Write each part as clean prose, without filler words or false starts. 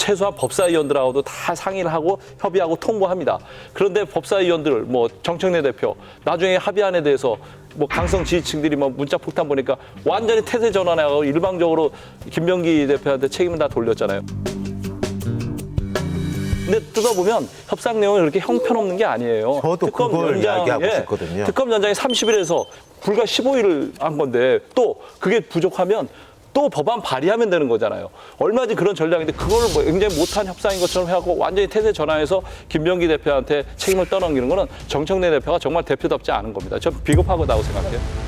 최소한 법사위원들하고도 다 상의를 하고 협의하고 통보합니다. 그런데 법사위원들, 뭐 정청래 대표 나중에 합의안에 대해서 뭐 강성 지지층들이 뭐 문자 폭탄 보니까 완전히 태세 전환하고 일방적으로 김병기 대표한테 책임을 다 돌렸잖아요. 근데 뜯어보면 협상 내용이 그렇게 형편없는 게 아니에요. 저도 그걸 이야기하고 싶거든요. 특검 연장이 30일에서 불과 15일을 한 건데 또 그게 부족하면 또 법안 발의하면 되는 거잖아요. 얼마든지 그런 전략인데 그걸 뭐 굉장히 못한 협상인 것처럼 하고 완전히 태세 전환해서 김병기 대표한테 책임을 떠넘기는 거는 정청래 대표가 정말 대표답지 않은 겁니다. 전 비겁하다고 생각해요.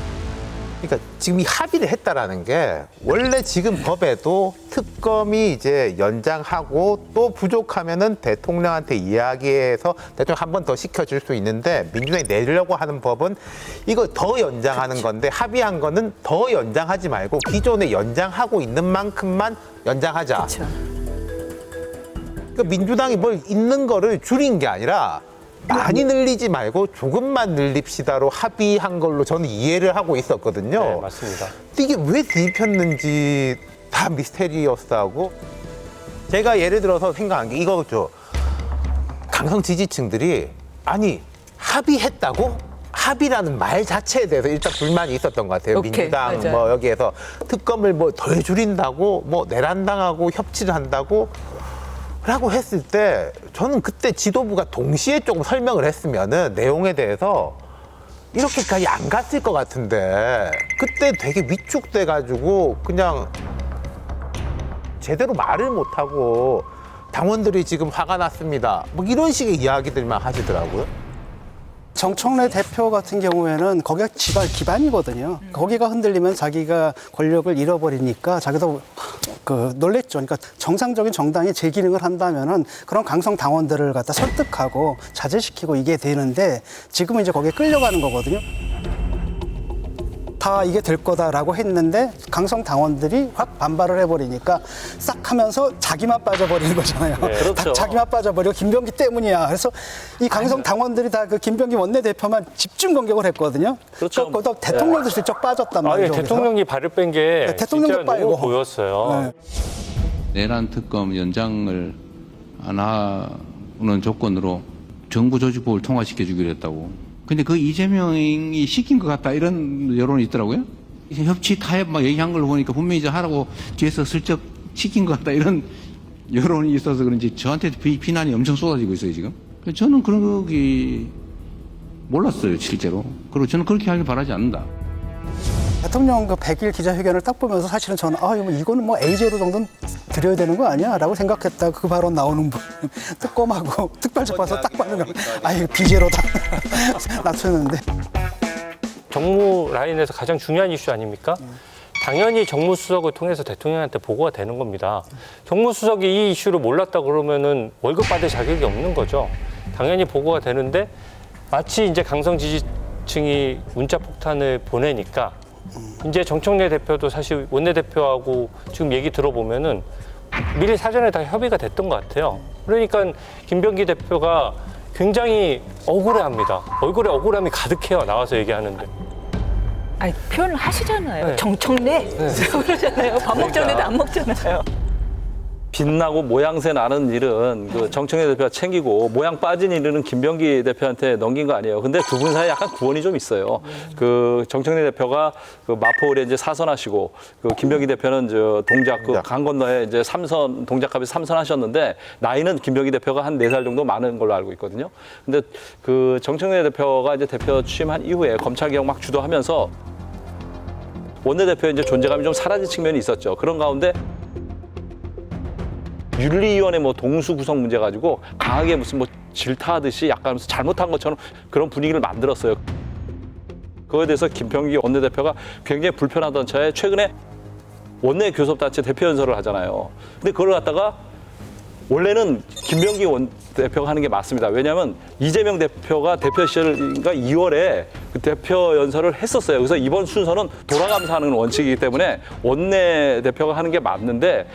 그러니까 지금 이 합의를 했다라는 게 원래 지금 법에도 특검이 이제 연장하고 또 부족하면은 대통령한테 이야기해서 대통령 한 번 더 시켜줄 수 있는데 민주당이 내려고 하는 법은 이거 더 연장하는 건데 합의한 거는 더 연장하지 말고 기존에 연장하고 있는 만큼만 연장하자. 그러니까 민주당이 뭘 있는 거를 줄인 게 아니라 많이 늘리지 말고 조금만 늘립시다로 합의한 걸로 저는 이해를 하고 있었거든요. 네, 맞습니다. 근데 이게 왜 뒤집혔는지 다 미스테리어스하고 제가 예를 들어서 생각한 게 이거죠. 강성 지지층들이 아니 합의했다고? 합의라는 말 자체에 대해서 일단 불만이 있었던 것 같아요. 오케이, 민주당 맞아요. 뭐 여기에서 특검을 뭐 덜 줄인다고 뭐 내란당하고 협치를 한다고 라고 했을 때 저는 그때 지도부가 동시에 조금 설명을 했으면은 내용에 대해서 이렇게까지 안 갔을 것 같은데 그때 되게 위축돼 가지고 그냥 제대로 말을 못 하고 당원들이 지금 화가 났습니다. 뭐 이런 식의 이야기들만 하시더라고요. 정청래 대표 같은 경우에는 거기가 기반이거든요. 거기가 흔들리면 자기가 권력을 잃어버리니까 자기도 놀랬죠. 그러니까 정상적인 정당이 제 기능을 한다면은 그런 강성 당원들을 갖다 설득하고 자제시키고 이게 되는데 지금은 이제 거기에 끌려가는 거거든요. 다 이게 될 거다라고 했는데 강성 당원들이 확 반발을 해버리니까 싹 하면서 자기만 빠져버리는 거잖아요. 네, 그렇죠. 다 자기만 빠져버리고 김병기 때문이야. 그래서 이 강성 당원들이 다 그 김병기 원내대표만 집중 공격을 했거든요. 그렇죠. 거기다 대통령도 슬쩍 빠졌단 아, 예, 말이죠. 대통령이 발을 뺀 게 네, 대통령도 진짜 빠이고. 너무 보였어요. 네. 내란 특검 연장을 안 하는 조건으로 정부 조직법을 통과시켜 주기로 했다고. 근데 그 이재명이 시킨 것 같다 이런 여론이 있더라고요. 협치 타협 막 얘기한 걸 보니까 분명히 이제 하라고 뒤에서 슬쩍 시킨 것 같다 이런 여론이 있어서 그런지 저한테 비난이 엄청 쏟아지고 있어요 지금. 저는 그런 게 몰랐어요 실제로. 그리고 저는 그렇게 하길 바라지 않는다. 대통령 그 100일 기자회견을 딱 보면서 사실은 저는 이거는 뭐 A제로 정도는 드려야 되는 거 아니야? 라고 생각했다. 그 발언 나오는 분. 특검하고 특발적 봐서 딱 봤는 거. 이거 B제로다. 낮췄는데. 정무 라인에서 가장 중요한 이슈 아닙니까? 당연히 정무수석을 통해서 대통령한테 보고가 되는 겁니다. 정무수석이 이 이슈를 몰랐다 그러면은 월급 받을 자격이 없는 거죠. 당연히 보고가 되는데 마치 이제 강성 지지층이 문자 폭탄을 보내니까 이제 정청래 대표도 사실 원내대표하고 지금 얘기 들어보면은 미리 사전에 다 협의가 됐던 것 같아요. 그러니까 김병기 대표가 굉장히 억울해합니다. 얼굴에 억울함이 가득해요. 나와서 얘기하는데. 아니, 표현을 하시잖아요. 네. 정청래 그러잖아요. 밥 먹자는데도 안 먹잖아요. 빛나고 모양새 나는 일은 그 정청래 대표가 챙기고 모양 빠진 일은 김병기 대표한테 넘긴 거 아니에요. 근데 두 분 사이에 약간 구원이 좀 있어요. 그 정청래 대표가 그 마포울에 이제 사선하시고 그 김병기 대표는 저 동작 그 강 건너에 이제 삼선 동작합에서 삼선하셨는데 나이는 김병기 대표가 한 4살 정도 많은 걸로 알고 있거든요. 근데 그 정청래 대표가 이제 대표 취임한 이후에 검찰 개혁 막 주도하면서 원내대표의 이제 존재감이 좀 사라진 측면이 있었죠. 그런 가운데 윤리위원회 뭐 동수 구성 문제 가지고 강하게 무슨 뭐 질타하듯이 약간 무슨 잘못한 것처럼 그런 분위기를 만들었어요. 그거에 대해서 김병기 원내대표가 굉장히 불편하던 차에 최근에 원내 교섭단체 대표 연설을 하잖아요. 근데 그걸 갖다가 원래는 김병기 원대표가 하는 게 맞습니다. 왜냐하면 이재명 대표가 대표 시절인가 2월에 그 대표 연설을 했었어요. 그래서 이번 순서는 돌아가면서 하는 원칙이기 때문에 원내대표가 하는 게 맞는데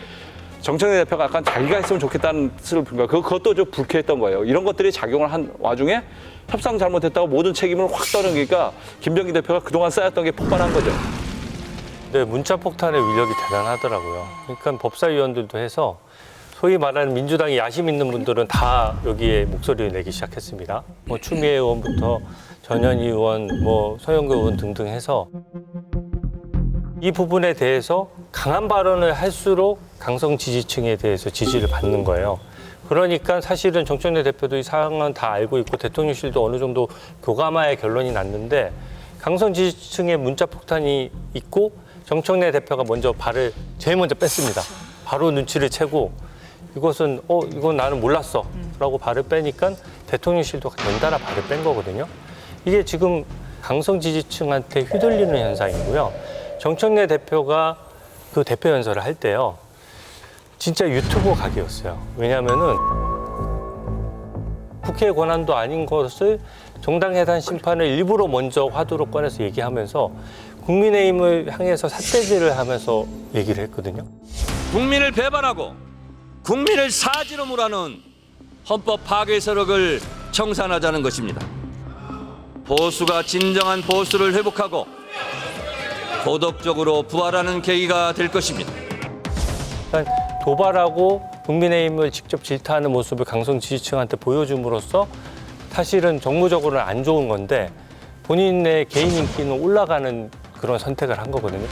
정청래 대표가 약간 자기가 했으면 좋겠다는 뜻을 부른 거예요. 그것도 좀 불쾌했던 거예요. 이런 것들이 작용을 한 와중에 협상 잘못했다고 모든 책임을 확 떠넘기니까 김병기 대표가 그동안 쌓였던 게 폭발한 거죠. 네, 문자 폭탄의 위력이 대단하더라고요. 그러니까 법사위원들도 해서 소위 말하는 민주당의 야심 있는 분들은 다 여기에 목소리를 내기 시작했습니다. 뭐 추미애 의원부터 전현희 의원, 뭐 서영교 의원 등등 해서 이 부분에 대해서 강한 발언을 할수록 강성 지지층에 대해서 지지를 받는 거예요. 그러니까 사실은 정청래 대표도 이 상황은 다 알고 있고 대통령실도 어느 정도 교감하에 결론이 났는데 강성 지지층의 문자 폭탄이 있고 정청래 대표가 먼저 발을 제일 먼저 뺐습니다. 바로 눈치를 채고 이것은 이건 나는 몰랐어 라고 발을 빼니까 대통령실도 연달아 발을 뺀 거거든요. 이게 지금 강성 지지층한테 휘둘리는 현상이고요. 정청래 대표가 그 대표 연설을 할 때요. 진짜 유튜버 각이었어요. 왜냐하면은 국회 권한도 아닌 것을 정당 해산 심판을 일부러 먼저 화두로 꺼내서 얘기하면서 국민의힘을 향해서 삿대질을 하면서 얘기를 했거든요. 국민을 배반하고 국민을 사지로 몰아넣은 헌법 파괴 세력을 청산하자는 것입니다. 보수가 진정한 보수를 회복하고 도덕적으로 부활하는 계기가 될 것입니다. 그러니까 도발하고 국민의힘을 직접 질타하는 모습을 강성 지지층한테 보여줌으로써 사실은 정무적으로는 안 좋은 건데 본인의 개인 인기는 올라가는 그런 선택을 한 거거든요.